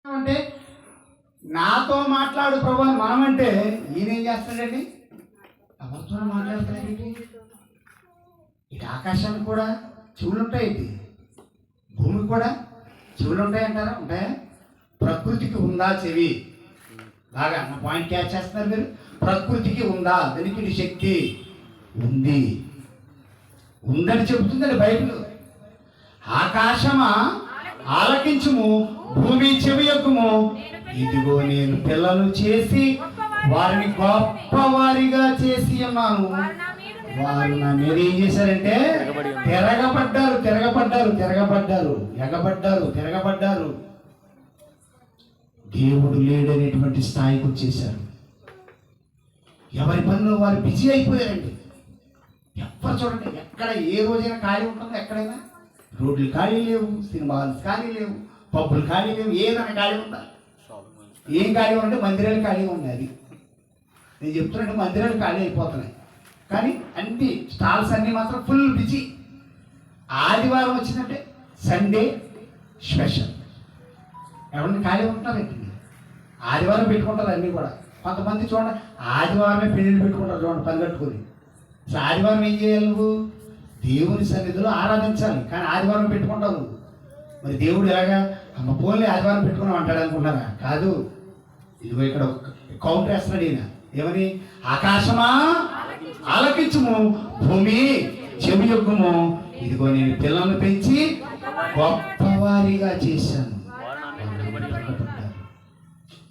అంటే నాతో మాట్లాడు ప్రభు అని మనమంటే ఈయన ఏం చేస్తాడండి? ఎవరితో మాట్లాడతాడు? ఇటు ఆకాశానికి కూడా చెవులు ఉంటాయి, ఇది భూమికి కూడా చెవులు ఉంటాయి అంటారా? ఉంటాయా? ప్రకృతికి ఉందా చెవి? బాగా నా పాయింట్ క్యాచ్ చేస్తున్నారు మీరు. ప్రకృతికి ఉందా వెనికిడి శక్తి? ఉంది, ఉందని చెబుతుందండి బైబిల్. ఆకాశమా ఆలకించుము, భూమి చెవి యొక్కుము, ఇదిగో నేను పిల్లలు చేసి వారిని గొప్పవారిగా చేసి ఉన్నాను. వారు నా మీద ఏం చేశారంటే తిరగబడ్డారు, తిరగబడ్డారు, తిరగబడ్డారు, ఎగబడ్డారు, తిరగబడ్డారు. దేవుడు లేడనేటువంటి స్థాయికి వచ్చేశారు. ఎవరి పనిలో వారు బిజీ అయిపోయారండి. ఎవ్వరు చూడండి, ఎక్కడ ఏ రోజైనా ఖాళీ ఉంటుందో? ఎక్కడైనా రోడ్లు ఖాళీ లేవు, సినిమా హాల్స్ ఖాళీ లేవు, పబ్బులు ఖాళీ లేవు. ఏదైనా ఖాళీ ఉందా? ఏం ఖాళీ ఉంటే మందిరాలు ఖాళీగా ఉన్నాయి. అది నేను చెప్తున్నట్టు మందిరాలు ఖాళీ అయిపోతున్నాయి, కానీ అన్ని స్టాల్స్ అన్నీ మాత్రం ఫుల్ బిజీ. ఆదివారం వచ్చిందంటే సండే స్పెషల్. ఎవరిని ఖాళీ ఉంటున్నారండి? ఆదివారం పెట్టుకుంటారు అన్నీ కూడా. కొంతమంది చూడండి ఆదివారమే పెళ్ళిళ్ళు పెట్టుకుంటారు చూడండి, పని కట్టుకొని. అసలు ఆదివారం ఏం చేయాలి? నువ్వు దేవుని సన్నిధిలో ఆరాధించాలి, కానీ ఆదివారం పెట్టుకుంటావు. మరి దేవుడు ఎలాగా అమ్మ పోలే ఆదివారం పెట్టుకున్నాం అంటాడు అనుకుంటారా? కాదు. ఇదిగో ఇక్కడ కౌంటర్ వేస్తున్నాడు ఈయన. ఏమని? ఆకాశమా ఆలకించుము, భూమి చెవి యొక్కుము, ఇదిగో నేను పిల్లలను పెంచి గొప్పవారిగా చేశాను.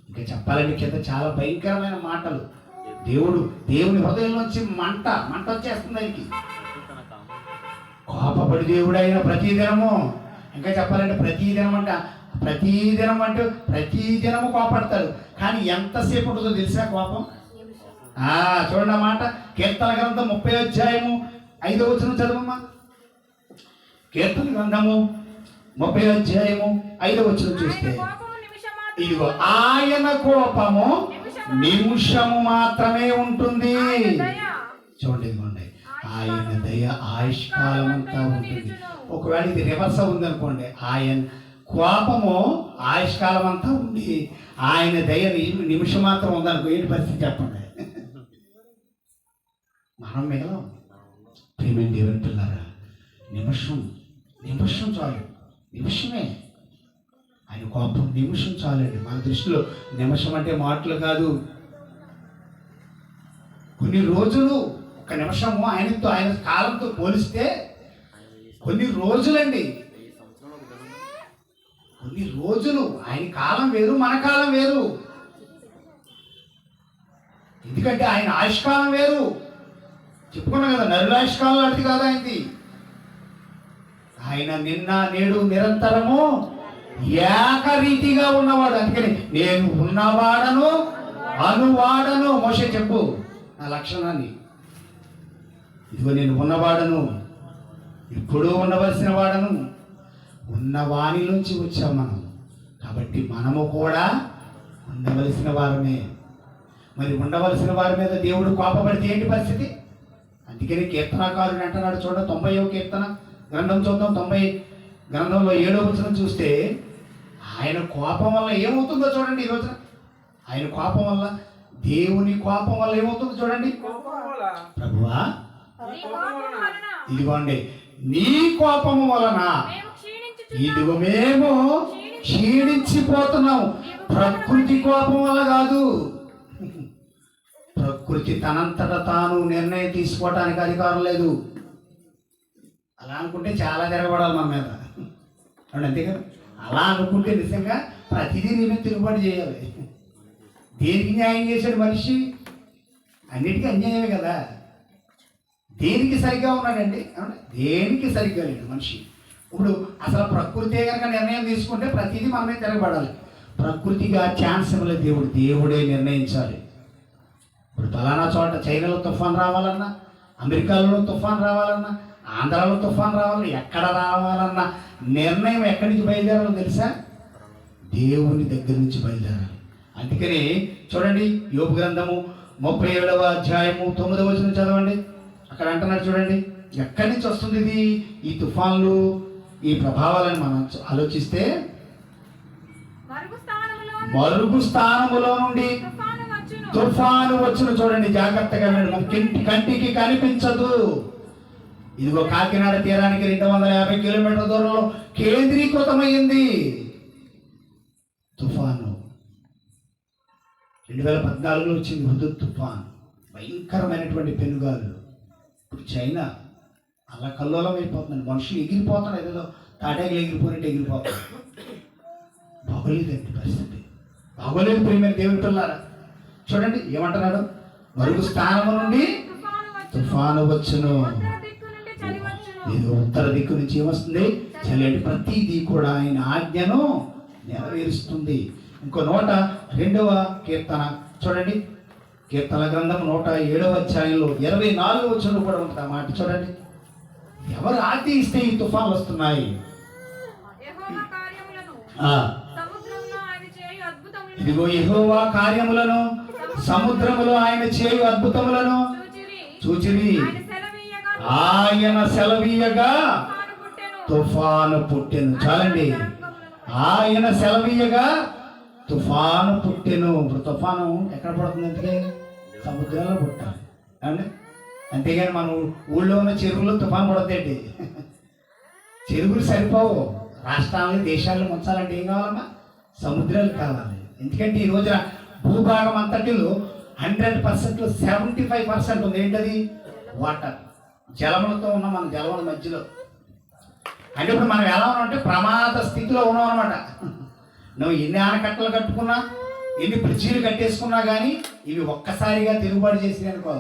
ఇంకా చెప్పాలంటే కింద చాలా భయంకరమైన మాటలు. దేవుని హృదయంలోంచి మంట వచ్చేస్తుంది ఆయనకి. కోపపడి దేవుడైన ప్రతిదినము, ఇంకా చెప్పాలంటే ప్రతిదినం అంటే ప్రతిదినము కోపడతాడు. కానీ ఎంతసేపు ఉంటుందో తెలుసా కోపం? చూడండి ఆ మాట. కీర్తన గ్రంథం 30వ అధ్యాయము 5వ వచనం చదవమ్మా. కీర్తన గ్రంథము 30వ అధ్యాయము 5వ వచనం చూస్తే, ఇదిగో ఆయన కోపము నిమిషము మాత్రమే ఉంటుంది. చూడండి, ఇదిగోండి, ఆయన దయ ఆయుష్కాలం అంతా ఉంటుంది. ఒకవేళ ఇది రివర్స్ ఉందనుకోండి, ఆయన కోపము ఆయుష్కాలం అంతా ఉంది, ఆయన దయ నిమిషం మాత్రం ఉందనుకో, ఏంటి పరిస్థితి చెప్పండి? మనం మిగలం. ప్రేమ దేవుని పిల్లరా, నిమిషం చాలు, నిమిషమే. ఆయన కోపం నిమిషం చాలండి. మన దృష్టిలో నిమిషం అంటే మాటలు కాదు. కొన్ని రోజులు, ఒక నిమిషము ఆయన కాలంతో పోలిస్తే కొన్ని రోజులండి. కొన్ని రోజులు. ఆయన కాలం వేరు, మన కాలం వేరు. ఎందుకంటే ఆయన ఆయుష్కాలం వేరు. చెప్పుకున్నాం కదా, నరుల ఆయుష్కాలం లాంటిది కాదు ఆయనది. ఆయన నిన్న నేడు నిరంతరము ఏకరీతిగా ఉన్నవాడు. అందుకని నేను ఉన్నవాడను అనువాడను. మోషే చెప్పు నా లక్షణాన్ని. ఇదిగో నేను ఉన్నవాడను, ఇప్పుడు ఉండవలసిన వాడను, ఉన్నవాని నుంచి వచ్చాం మనం. కాబట్టి మనము కూడా ఉండవలసిన వారమే. మరి ఉండవలసిన వారి మీద దేవుడు కోపపడితే ఏంటి పరిస్థితి? అందుకని కీర్తనాకారుడు అంటున్నాడు. చూడండి 90వ కీర్తన గ్రంథం చూద్దాం. 90 గ్రంథంలో 7వ వచనం చూస్తే, ఆయన కోపం వల్ల ఏమవుతుందో చూడండి. ఈరోజు ఆయన కోపం వల్ల, దేవుని కోపం వల్ల ఏమవుతుందో చూడండి. ప్రభువా, ఇదిగోండి నీ కోపము వలన ఇదిగో మేము క్షీణించిపోతున్నాం. ప్రకృతి కోపం వల్ల కాదు. ప్రకృతి తనంతట తాను నిర్ణయం తీసుకోవటానికి అధికారం లేదు. అలా అనుకుంటే చాలా తిరగబడాలి మన మీద, అంతే కదా. అలా అనుకుంటే నిజంగా ప్రతిదీ నీ మీద తిరుగుబాటు చేయాలి. దేనికి న్యాయం చేశాడు మనిషి? అన్నిటికీ అన్యాయమే కదా. దేనికి సరిగ్గా ఉన్నాడండి? దేనికి సరిగ్గా లేడు మనిషి. ఇప్పుడు అసలు ప్రకృతే కనుక నిర్ణయం తీసుకుంటే ప్రతిదీ మన మీద తిరగబడాలి. ప్రకృతిగా ఛాన్స్ ఇవ్వలేదు దేవుడు. దేవుడే నిర్ణయించాలి. ఇప్పుడు ఫలానా చోట చైనాలో తుఫాన్ రావాలన్నా, అమెరికాలో తుఫాన్ రావాలన్నా, ఆంధ్రాలో తుఫాన్ రావాలన్నా, ఎక్కడ రావాలన్నా నిర్ణయం ఎక్కడి నుంచి బయలుదేరాలో తెలుసా? దేవుని దగ్గర నుంచి బయలుదేరాలి. అందుకని చూడండి, యోబు గ్రంథము 37వ అధ్యాయము 9వ వచనం చదవండి. అక్కడ అంటున్నారు చూడండి, ఎక్కడి నుంచి వస్తుంది ఇది ఈ తుఫాన్లు, ఈ ప్రభావాలను మనం ఆలోచిస్తే, మరుగు స్థానములో నుండి తుఫాను వచ్చును. చూడండి జాగ్రత్తగా వినండి. మన కంటికి కనిపించదు. ఇదిగో కాకినాడ తీరానికి 250 కిలోమీటర్ల దూరంలో కేంద్రీకృతమైంది తుఫాను. 2014లో వచ్చింది హుదూద్ తుఫాన్, భయంకరమైనటువంటి పెనుగాలు. ఇప్పుడు చైనా అలా కల్లోలం అయిపోతుందండి. మనుషులు ఎగిరిపోతున్నారు, ఏదో తాటాకులు ఎగిరిపోయినట్టు ఎగిరిపోతున్నారు. బాగోలేదండి పరిస్థితి, బాగోలేదు. ప్రియమైన దేవుని పిల్లారా, చూడండి ఏమంటున్నాడు, మరుగు స్థానము నుండి తుఫాను వచ్చును. ఇది ఉత్తర దిక్కు నుంచి ఏమొస్తుంది, చలి. అంటే ప్రతిదీ కూడా ఆయన ఆజ్ఞను నెరవేరుస్తుంది. ఇంకో 102వ కీర్తన చూడండి, కీర్తన గ్రంథం 107వ అధ్యాయంలో 24వ వచనం కూడా ఉంటుంది ఆ మాట. చూడండి, ఎవరు ఆజ్ఞ ఇస్తే ఈ తుఫాన్లు వస్తున్నాయి. ఇదిగో యెహోవా కార్యములను, సముద్రములో ఆయన చేయు అద్భుతములను చూచిరి. ఆయన సెలవీయగా తుఫాను పుట్టెను. చాలండి, ఆయన సెలవీయగా తుఫాను పుట్టెను. ఇప్పుడు తుఫాను ఎక్కడ పడుతుంది అంటే సముద్రంలో పుట్టాలి అండి. అంతేగాని మనం ఊళ్ళో ఉన్న చెరువులో తుఫాను పడతాయండి. చెరువులు సరిపోవు. రాష్ట్రాలను దేశాలను ముంచాలంటే ఏం కావాలమ్మా, సముద్రాలు కావాలి. ఎందుకంటే ఈ రోజున భూభాగం అంతటిలో 100%లో 75% ఉంది. ఏంటది, వాటర్. జలములతో ఉన్న మన జలముల మధ్యలో. అంటే ఇప్పుడు మనం ఎలా ఉన్నామంటే ప్రమాద స్థితిలో ఉన్నాం అనమాట. నువ్వు ఎన్ని ఆనకట్టలు కట్టుకున్నా, ఎన్ని బ్రిడ్జీలు కట్టేసుకున్నా కానీ ఇవి ఒక్కసారిగా తిరుగుబాటు చేసి అనుకో,